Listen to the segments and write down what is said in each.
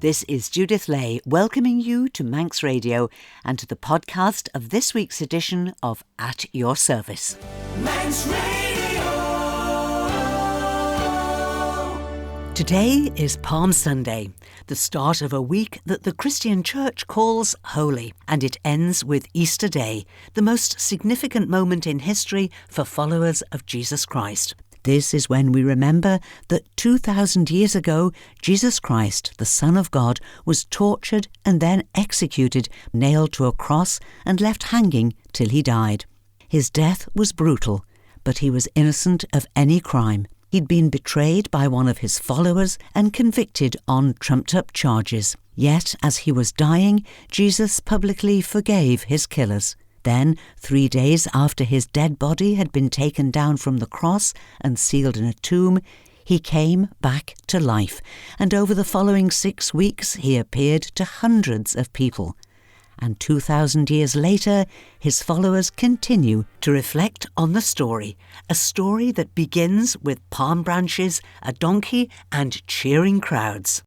This is Judith Lay welcoming you to Manx Radio and to the podcast of this week's edition of At Your Service. Manx Radio. Today is Palm Sunday, the start of a week that the Christian Church calls holy, and it ends with Easter Day, the most significant moment in history for followers of Jesus Christ. This is when we remember that 2,000 years ago, Jesus Christ, the Son of God, was tortured and then executed, nailed to a cross and left hanging till he died. His death was brutal, but he was innocent of any crime. He'd been betrayed by one of his followers and convicted on trumped-up charges. Yet, as he was dying, Jesus publicly forgave his killers. Then, 3 days after his dead body had been taken down from the cross and sealed in a tomb, he came back to life, and over the following 6 weeks he appeared to hundreds of people. And 2,000 years later, his followers continue to reflect on the story, a story that begins with palm branches, a donkey, and cheering crowds.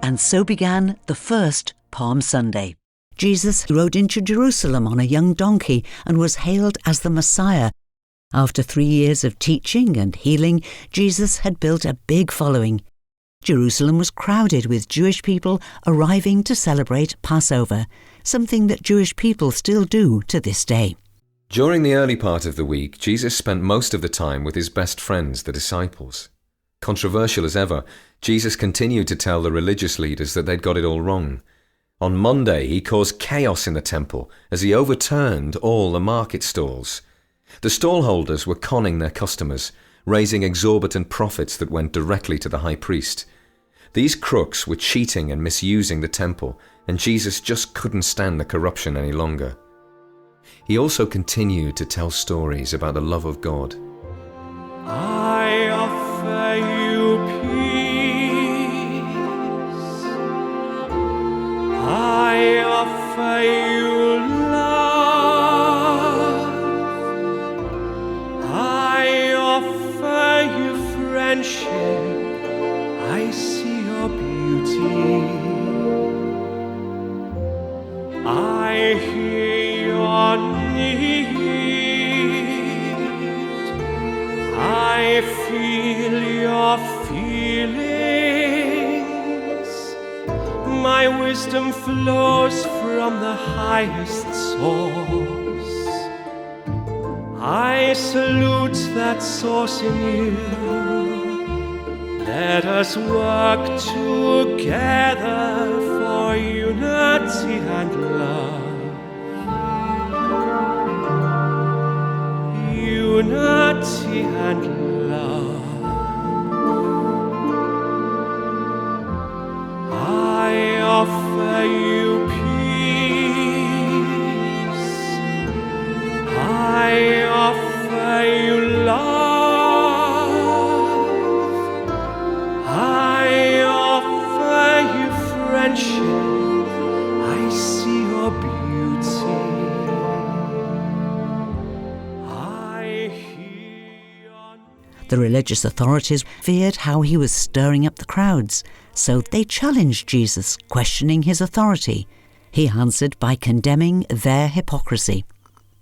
And so began the first Palm Sunday. Jesus rode into Jerusalem on a young donkey and was hailed as the Messiah. After 3 years of teaching and healing, Jesus had built a big following. Jerusalem was crowded with Jewish people arriving to celebrate Passover, something that Jewish people still do to this day. During the early part of the week, Jesus spent most of the time with his best friends, the disciples. Controversial as ever, Jesus continued to tell the religious leaders that they'd got it all wrong. On Monday, he caused chaos in the temple as he overturned all the market stalls. The stallholders were conning their customers, raising exorbitant profits that went directly to the high priest. These crooks were cheating and misusing the temple, and Jesus just couldn't stand the corruption any longer. He also continued to tell stories about the love of God. I offer you peace. I offer you love. I offer you friendship. I see your beauty. I hear your need. I feel your feelings. My wisdom flows from the highest source. I salute that source in you. Let us work together for unity and love. Unity and love. I offer you peace. I offer you love. I offer you friendship. I see your beauty. I hear your... The religious authorities feared how he was stirring up the crowds, so they challenged Jesus, questioning his authority. He answered by condemning their hypocrisy.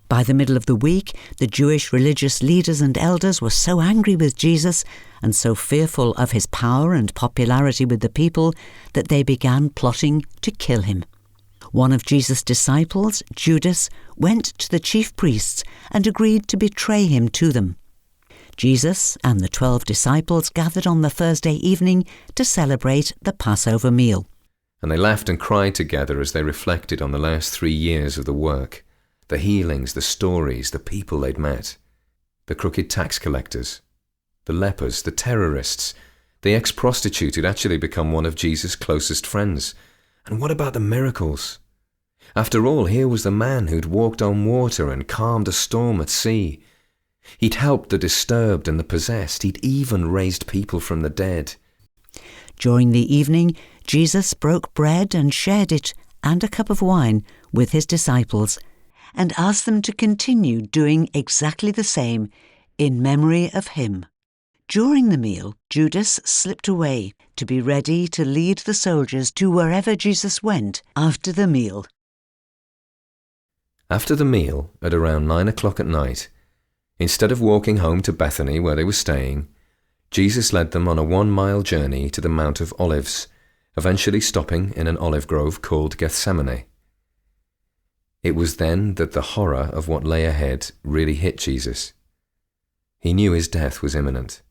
By the middle of the week, the Jewish religious leaders and elders were so angry with Jesus and so fearful of his power and popularity with the people that they began plotting to kill him. One of Jesus' disciples, Judas, went to the chief priests and agreed to betray him to them. Jesus and the 12 disciples gathered on the Thursday evening to celebrate the Passover meal. And they laughed and cried together as they reflected on the last 3 years of the work, the healings, the stories, the people they'd met, the crooked tax collectors, the lepers, the terrorists, the ex-prostitute who'd actually become one of Jesus' closest friends. And what about the miracles? After all, here was the man who'd walked on water and calmed a storm at sea. He'd helped the disturbed and the possessed. He'd even raised people from the dead. During the evening, Jesus broke bread and shared it and a cup of wine with his disciples and asked them to continue doing exactly the same in memory of him. During the meal, Judas slipped away to be ready to lead the soldiers to wherever Jesus went after the meal. After the meal, at around 9 o'clock at night, instead of walking home to Bethany where they were staying, Jesus led them on a 1-mile journey to the Mount of Olives, eventually stopping in an olive grove called Gethsemane. It was then that the horror of what lay ahead really hit Jesus. He knew his death was imminent.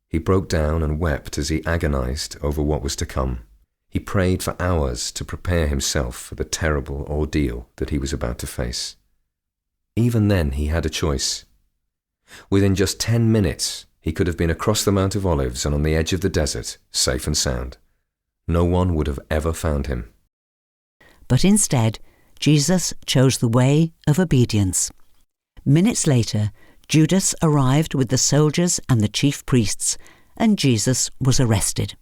He broke down and wept as he agonized over what was to come. He prayed for hours to prepare himself for the terrible ordeal that he was about to face. Even then, he had a choice. Within just 10 minutes, he could have been across the Mount of Olives and on the edge of the desert, safe and sound. No one would have ever found him. But instead, Jesus chose the way of obedience. Minutes later, Judas arrived with the soldiers and the chief priests, and Jesus was arrested.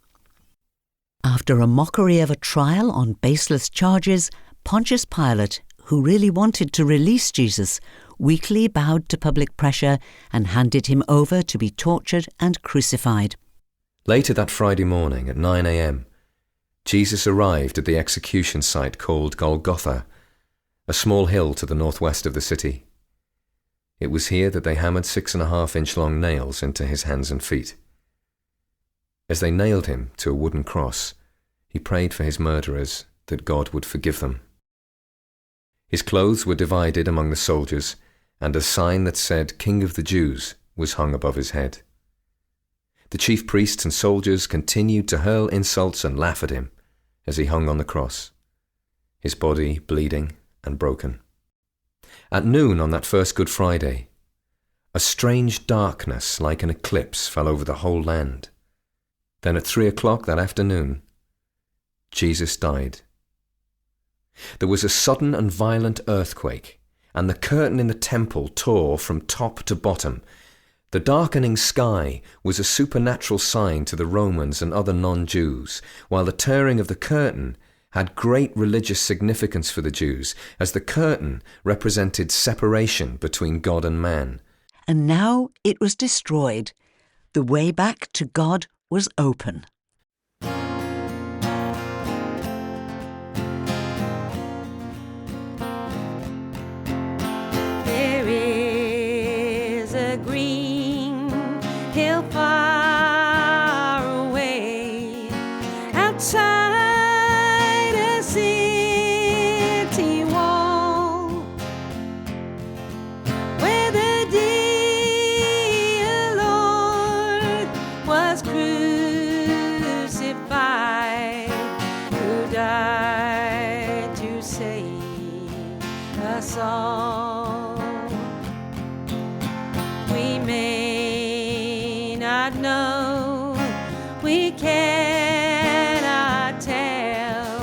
After a mockery of a trial on baseless charges, Pontius Pilate, who really wanted to release Jesus, weakly bowed to public pressure and handed him over to be tortured and crucified. Later that Friday morning at 9 a.m., Jesus arrived at the execution site called Golgotha, a small hill to the northwest of the city. It was here that they hammered 6.5-inch long nails into his hands and feet. As they nailed him to a wooden cross, he prayed for his murderers that God would forgive them. His clothes were divided among the soldiers, and a sign that said King of the Jews was hung above his head. The chief priests and soldiers continued to hurl insults and laugh at him as he hung on the cross, his body bleeding and broken. At noon on that first Good Friday, a strange darkness like an eclipse fell over the whole land. Then at 3 o'clock that afternoon, Jesus died. There was a sudden and violent earthquake, and the curtain in the temple tore from top to bottom. The darkening sky was a supernatural sign to the Romans and other non-Jews, while the tearing of the curtain had great religious significance for the Jews, as the curtain represented separation between God and man. And now it was destroyed. The way back to God was open. us all. We may not know, we cannot tell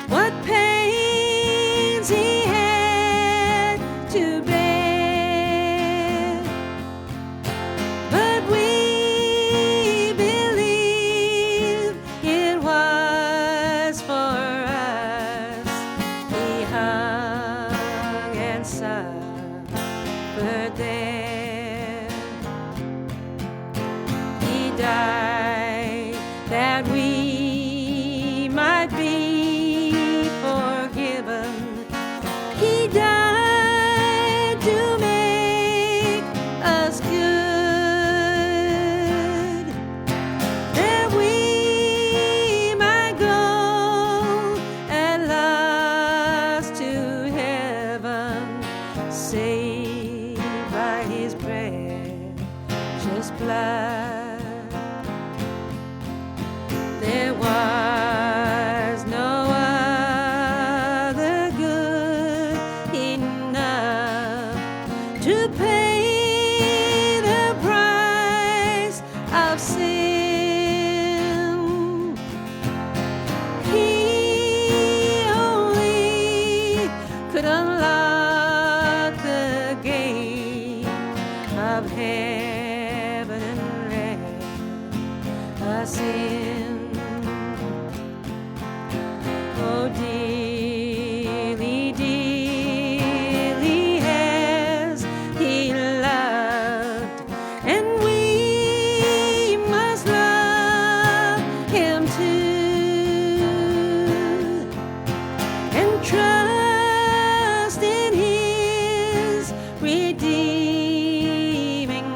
what pains he had to bear, but we believe it was for us. He hung and suffered there. He died that we might be forgiven. He died to make us good, that we might go at last to heaven, saved by his precious blood. There was no other good enough to pay the price of sin. He only could unlock the gate of heaven and let us in. Oh, dearly, dearly has he loved, and we must love him too, and trust in his redeeming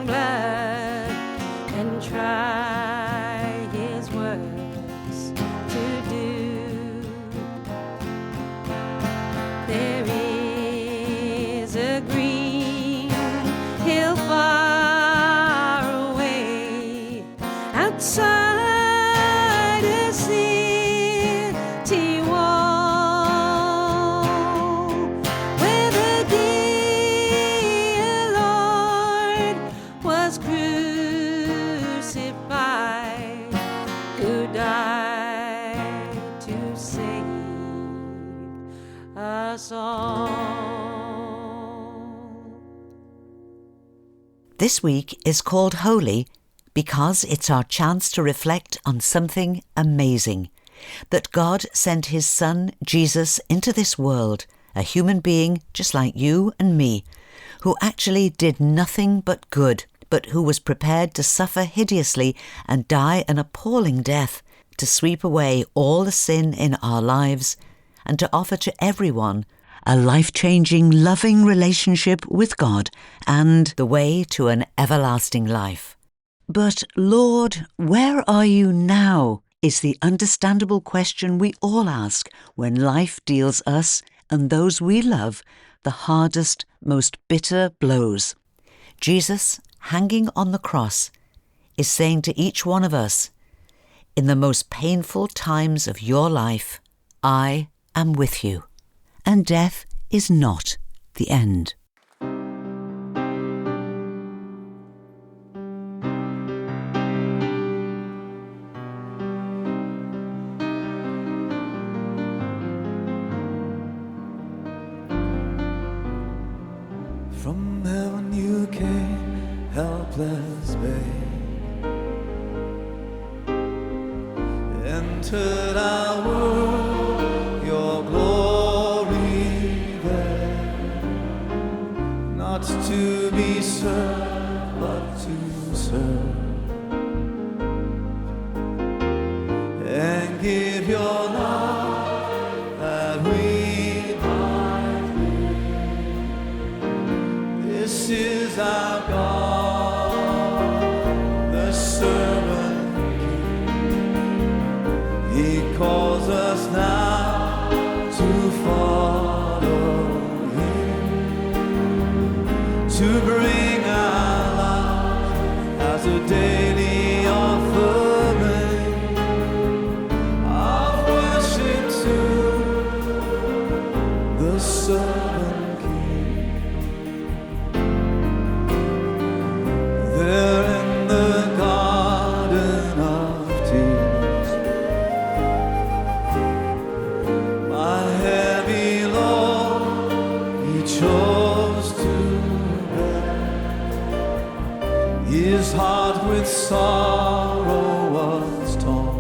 blood, and try his works to do. There is a green hill far away outside a city wall, where the dear Lord was crucified, who died to save us all. This week is called Holy because it's our chance to reflect on something amazing. That God sent his Son, Jesus, into this world, a human being just like you and me, who actually did nothing but good, but who was prepared to suffer hideously and die an appalling death, to sweep away all the sin in our lives, and to offer to everyone a life-changing, loving relationship with God and the way to an everlasting life. But Lord, where are you now? Is the understandable question we all ask when life deals us and those we love the hardest, most bitter blows. Jesus, hanging on the cross, is saying to each one of us, in the most painful times of your life, I am with you. And death is not the end. From heaven you came, helpless babe, entered our world, your glory there, not to be served, but to serve, and give your life that we might live. This is our God, the servant King. He calls us now to follow Him, to chose to bear. His heart with sorrow was torn.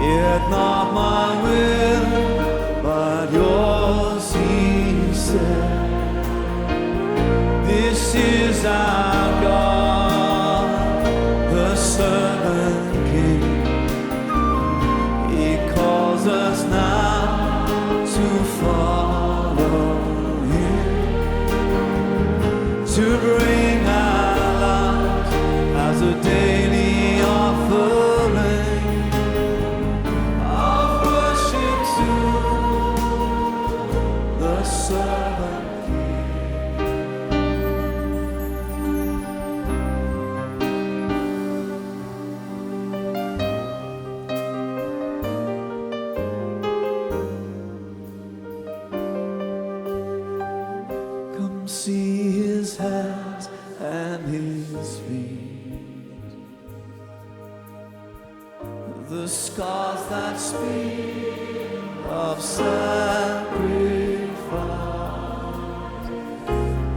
Yet not my will, but yours, he said. This is our God, the servant King. He calls us now to follow him, to bring our lives as a daily offering of worship to the servant King. Come see his hands and his feet, the scars that speak of sacrifice,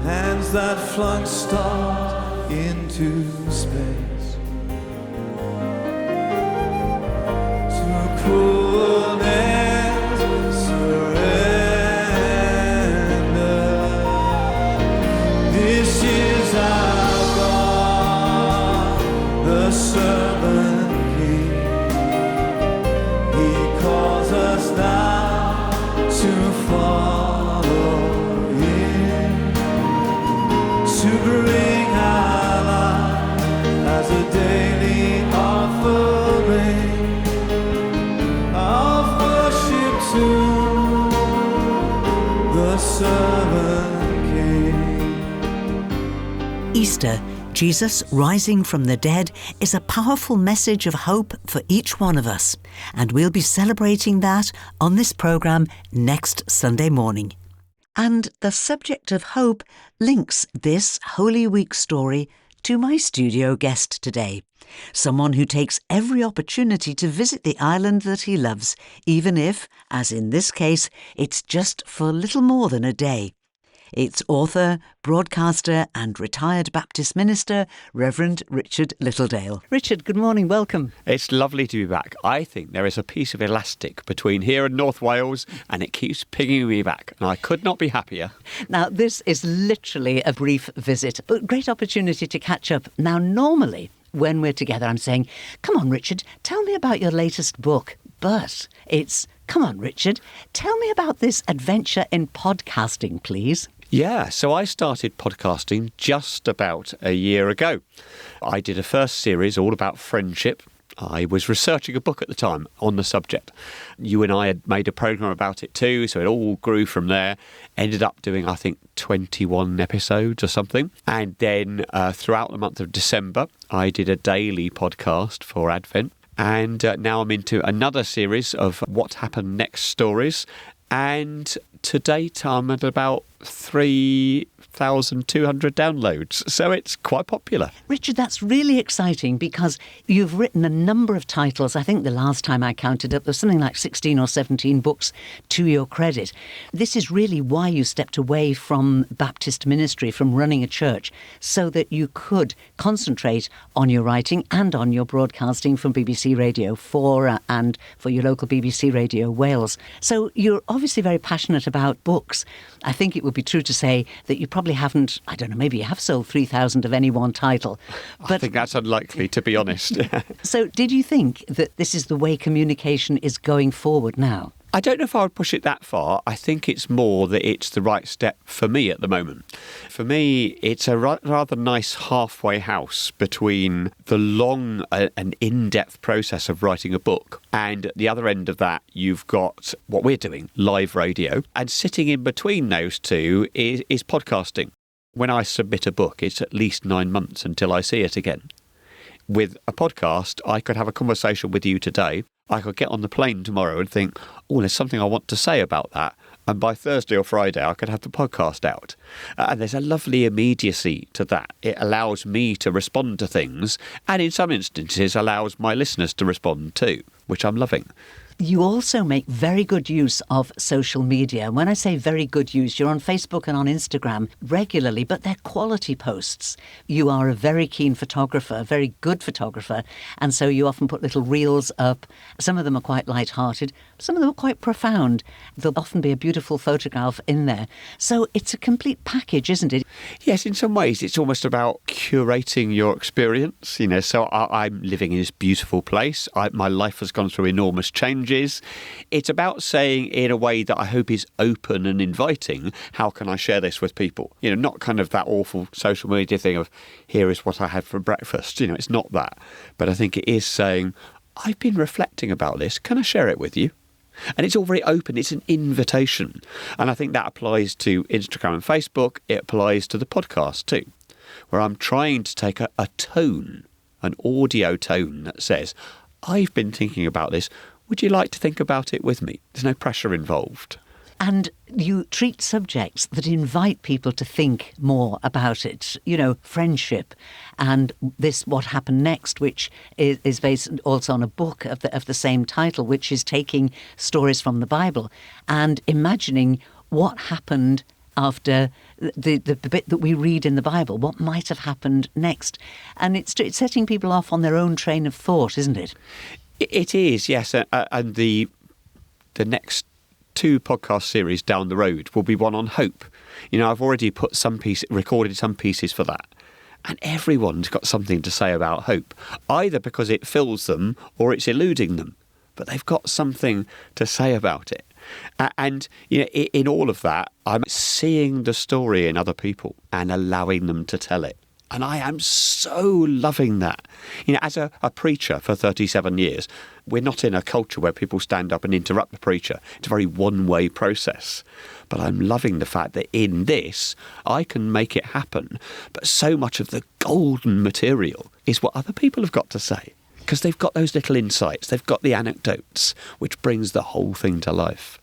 hands that flung stars into space, to cruel ends surrender. This is our God, the servant King. He calls us now to follow him, to bring our life as a daily offering of worship to the servant King. Easter, Jesus rising from the dead, is a powerful message of hope for each one of us, and we'll be celebrating that on this programme next Sunday morning. And the subject of hope links this Holy Week story to my studio guest today, someone who takes every opportunity to visit the island that he loves, even if, as in this case, it's just for little more than a day. It's author, broadcaster and retired Baptist minister, Reverend Richard Littledale. Richard, good morning, welcome. It's lovely to be back. I think there is a piece of elastic between here and North Wales and it keeps pinging me back, and I could not be happier. Now, this is literally a brief visit, but great opportunity to catch up. Now, normally, when we're together, I'm saying, come on, Richard, tell me about your latest book. But it's, come on, Richard, tell me about this adventure in podcasting, please. Yeah, so I started podcasting just about a year ago. I did a first series all about friendship. I was researching a book at the time on the subject. You and I had made a programme about it too, so it all grew from there. Ended up doing, I think, 21 episodes or something. And then throughout the month of December, I did a daily podcast for Advent. And now I'm into another series of What Happened Next stories. And to date, I'm at about 3,200 downloads, so it's quite popular. Richard, that's really exciting because you've written a number of titles. I think the last time I counted up, there's something like 16 or 17 books to your credit. This is really why you stepped away from Baptist ministry, from running a church, so that you could concentrate on your writing and on your broadcasting from BBC Radio 4 and for your local BBC Radio Wales. So you're obviously very passionate about books. I think it would be true to say that you probably haven't, I don't know, maybe you have sold 3,000 of any one title. But I think that's unlikely, to be honest. So did you think that this is the way communication is going forward now? I don't know if I would push it that far. I think it's more that it's the right step for me at the moment. For me, it's a rather nice halfway house between the long and in-depth process of writing a book, and at the other end of that, you've got what we're doing, live radio, and sitting in between those two is podcasting. When I submit a book, it's at least 9 months until I see it again. With a podcast, I could have a conversation with you today. I could get on the plane tomorrow and think, oh, there's something I want to say about that. And by Thursday or Friday, I could have the podcast out. And there's a lovely immediacy to that. It allows me to respond to things, and in some instances allows my listeners to respond too, which I'm loving. You also make very good use of social media. And when I say very good use, you're on Facebook and on Instagram regularly, but they're quality posts. You are a very keen photographer, a very good photographer, and so you often put little reels up. Some of them are quite light-hearted, some of them are quite profound. There'll often be a beautiful photograph in there. So it's a complete package, isn't it? Yes, in some ways it's almost about curating your experience. So I'm living in this beautiful place. My life has gone through enormous changes. It's about saying in a way that I hope is open and inviting, how can I share this with people? Not kind of that awful social media thing of, here is what I had for breakfast. It's not that. But I think it is saying, I've been reflecting about this. Can I share it with you? And it's all very open. It's an invitation. And I think that applies to Instagram and Facebook. It applies to the podcast too, where I'm trying to take a tone, an audio tone that says, I've been thinking about this. Would you like to think about it with me? There's no pressure involved. And you treat subjects that invite people to think more about it. Friendship and this What Happened Next, which is based also on a book of the same title, which is taking stories from the Bible and imagining what happened after the bit that we read in the Bible, what might have happened next. And it's setting people off on their own train of thought, isn't it? It is, yes. And the next 2 podcast series down the road will be one on hope. I've already recorded some pieces for that. And everyone's got something to say about hope, either because it fills them or it's eluding them. But they've got something to say about it. And in all of that, I'm seeing the story in other people and allowing them to tell it. And I am so loving that. As a preacher for 37 years, we're not in a culture where people stand up and interrupt the preacher. It's a very one-way process. But I'm loving the fact that in this, I can make it happen. But so much of the golden material is what other people have got to say. Because they've got those little insights. They've got the anecdotes, which brings the whole thing to life.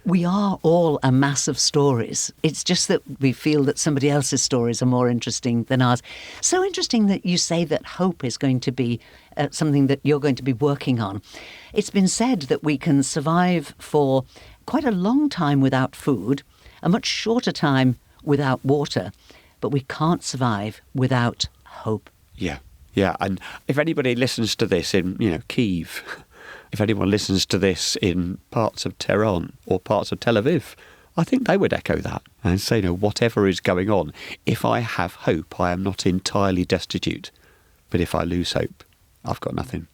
We are all a mass of stories. It's just that we feel that somebody else's stories are more interesting than ours. So interesting that you say that hope is going to be something that you're going to be working on. It's been said that we can survive for quite a long time without food, a much shorter time without water, but we can't survive without hope. Yeah. And if anybody listens to this in, Kyiv, if anyone listens to this in parts of Tehran or parts of Tel Aviv, I think they would echo that and say, whatever is going on, if I have hope, I am not entirely destitute. But if I lose hope, I've got nothing.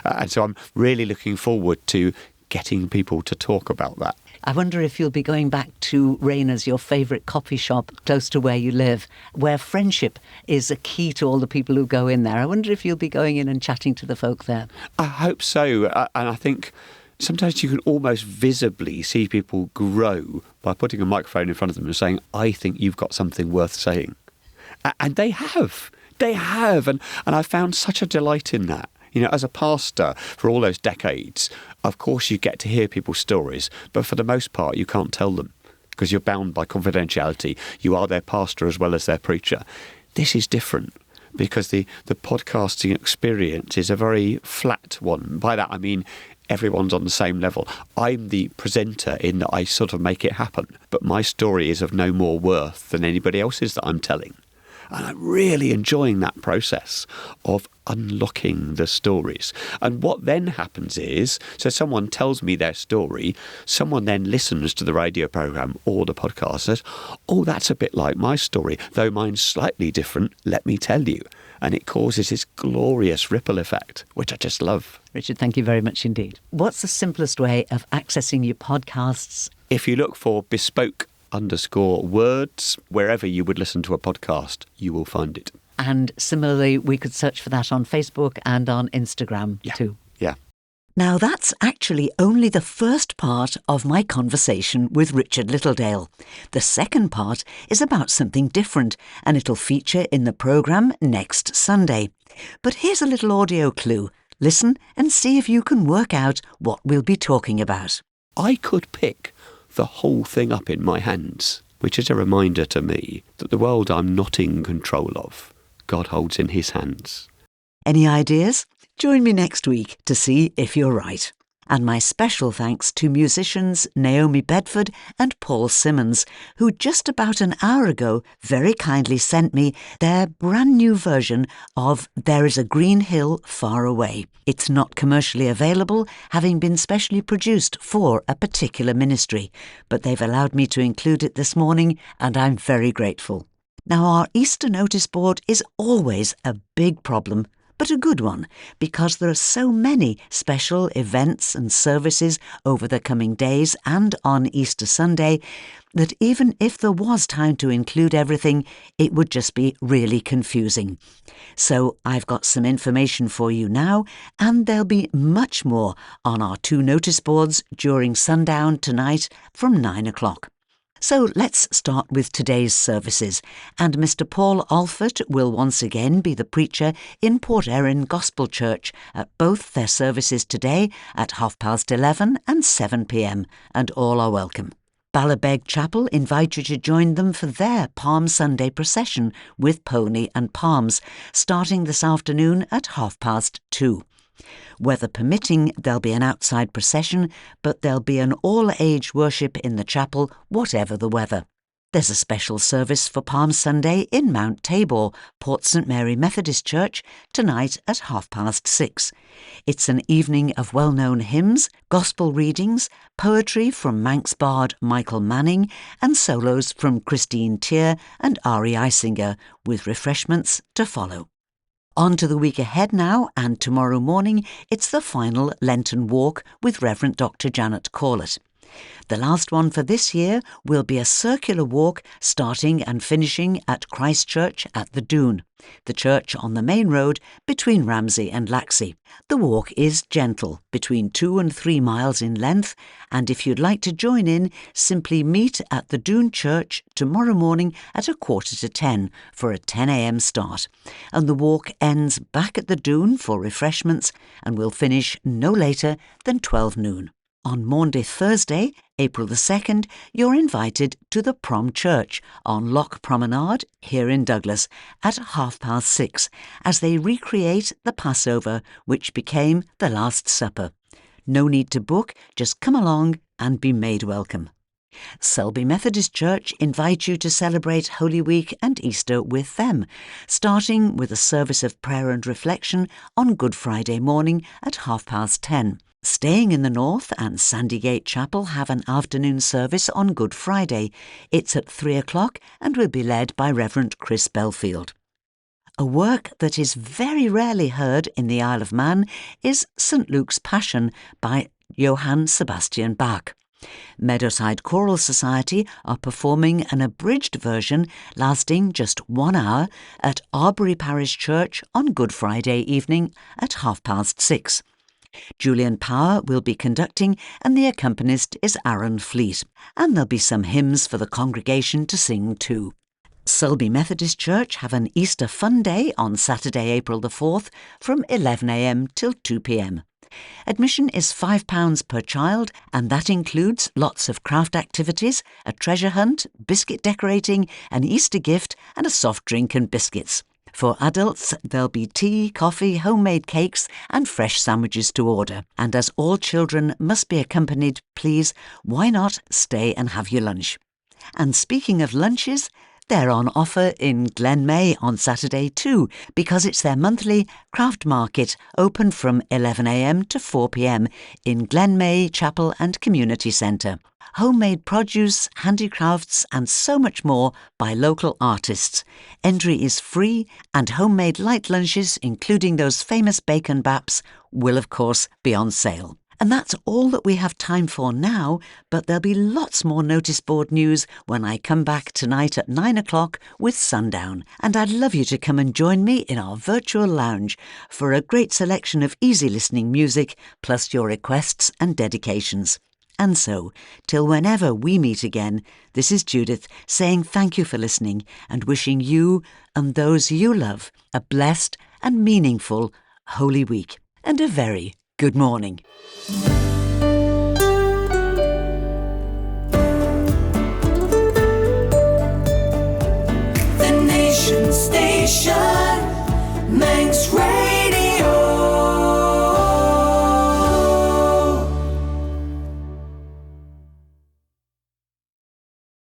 And so I'm really looking forward to getting people to talk about that. I wonder if you'll be going back to Rayner's, your favourite coffee shop close to where you live, where friendship is a key to all the people who go in there. I wonder if you'll be going in and chatting to the folk there. I hope so. And I think sometimes you can almost visibly see people grow by putting a microphone in front of them and saying, I think you've got something worth saying. And they have. They have. And I found such a delight in that. As a pastor for all those decades, of course you get to hear people's stories, but for the most part you can't tell them because you're bound by confidentiality. You are their pastor as well as their preacher. This is different because the podcasting experience is a very flat one. By that I mean everyone's on the same level. I'm the presenter in that I sort of make it happen, but my story is of no more worth than anybody else's that I'm telling. And I'm really enjoying that process of unlocking the stories. And what then happens is, so someone tells me their story, someone then listens to the radio programme or the podcast and says, oh, that's a bit like my story, though mine's slightly different, let me tell you. And it causes this glorious ripple effect, which I just love. Richard, thank you very much indeed. What's the simplest way of accessing your podcasts? If you look for bespoke_words, wherever you would listen to a podcast, you will find it. And similarly, we could search for that on Facebook and on Instagram too. Yeah. Now, that's actually only the first part of my conversation with Richard Littledale. The second part is about something different, and it'll feature in the programme next Sunday. But here's a little audio clue. Listen and see if you can work out what we'll be talking about. I could pick the whole thing up in my hands, which is a reminder to me that the world I'm not in control of, God holds in his hands. Any ideas? Join me next week to see if you're right. And my special thanks to musicians Naomi Bedford and Paul Simmonds, who just about an hour ago very kindly sent me their brand new version of There Is a Green Hill Far Away. It's not commercially available, having been specially produced for a particular ministry, but they've allowed me to include it this morning, and I'm very grateful. Now, our Easter notice board is always a big problem, but a good one, because there are so many special events and services over the coming days and on Easter Sunday that even if there was time to include everything, it would just be really confusing. So I've got some information for you now, and there'll be much more on our 2 notice boards during sundown tonight from 9 o'clock. So let's start with today's services, and Mr. Paul Alford will once again be the preacher in Port Erin Gospel Church at both their services today at 11:30 and 7 p.m, and all are welcome. Ballabeg Chapel invite you to join them for their Palm Sunday procession with pony and palms, starting this afternoon at 2:30. Weather permitting, there'll be an outside procession, but there'll be an all-age worship in the chapel, whatever the weather. There's a special service for Palm Sunday in Mount Tabor, Port St Mary Methodist Church, tonight at 6:30. It's an evening of well-known hymns, gospel readings, poetry from Manx bard Michael Manning, and solos from Christine Tier and Ari Eisinger, with refreshments to follow. On to the week ahead now, and tomorrow morning it's the final Lenten walk with Reverend Dr. Janet Corlett. The last one for this year will be a circular walk starting and finishing at Christ Church at the Dune, the church on the main road between Ramsey and Laxey. The walk is gentle, between 2 and 3 miles in length, and if you'd like to join in, simply meet at the Dune Church tomorrow morning at 9:45 for a 10 a.m. start. And the walk ends back at the Dune for refreshments and will finish no later than 12 noon. On Maundy Thursday, April the 2nd, you're invited to the Prom Church on Loch Promenade here in Douglas at 6:30 as they recreate the Passover, which became the Last Supper. No need to book, just come along and be made welcome. Selby Methodist Church invite you to celebrate Holy Week and Easter with them, starting with a service of prayer and reflection on Good Friday morning at 10:30. Staying in the north and Sandygate Chapel have an afternoon service on Good Friday. It's at 3 o'clock and will be led by Reverend Chris Belfield. A work that is very rarely heard in the Isle of Man is St Luke's Passion by Johann Sebastian Bach. Meadowside Choral Society are performing an abridged version lasting just 1 hour at Arbury Parish Church on Good Friday evening at 6:30. Julian Power will be conducting, and the accompanist is Aaron Fleet, and there'll be some hymns for the congregation to sing too. Selby Methodist Church have an Easter Fun Day on Saturday, April the 4th from 11 a.m. till 2 p.m. Admission is £5 per child, and that includes lots of craft activities, a treasure hunt, biscuit decorating, an Easter gift, and a soft drink and biscuits. For adults, there'll be tea, coffee, homemade cakes and fresh sandwiches to order. And as all children must be accompanied, please, why not stay and have your lunch? And speaking of lunches, they're on offer in Glenmay on Saturday too, because it's their monthly craft market, open from 11 a.m. to 4 p.m. in Glenmay Chapel and Community Centre. Homemade produce, handicrafts and so much more by local artists. Entry is free, and homemade light lunches, including those famous bacon baps, will of course be on sale. And that's all that we have time for now, but there'll be lots more notice board news when I come back tonight at 9 o'clock with Sundown. And I'd love you to come and join me in our virtual lounge for a great selection of easy listening music, plus your requests and dedications. And so, till whenever we meet again, this is Judith saying thank you for listening and wishing you and those you love a blessed and meaningful Holy Week and a very good morning.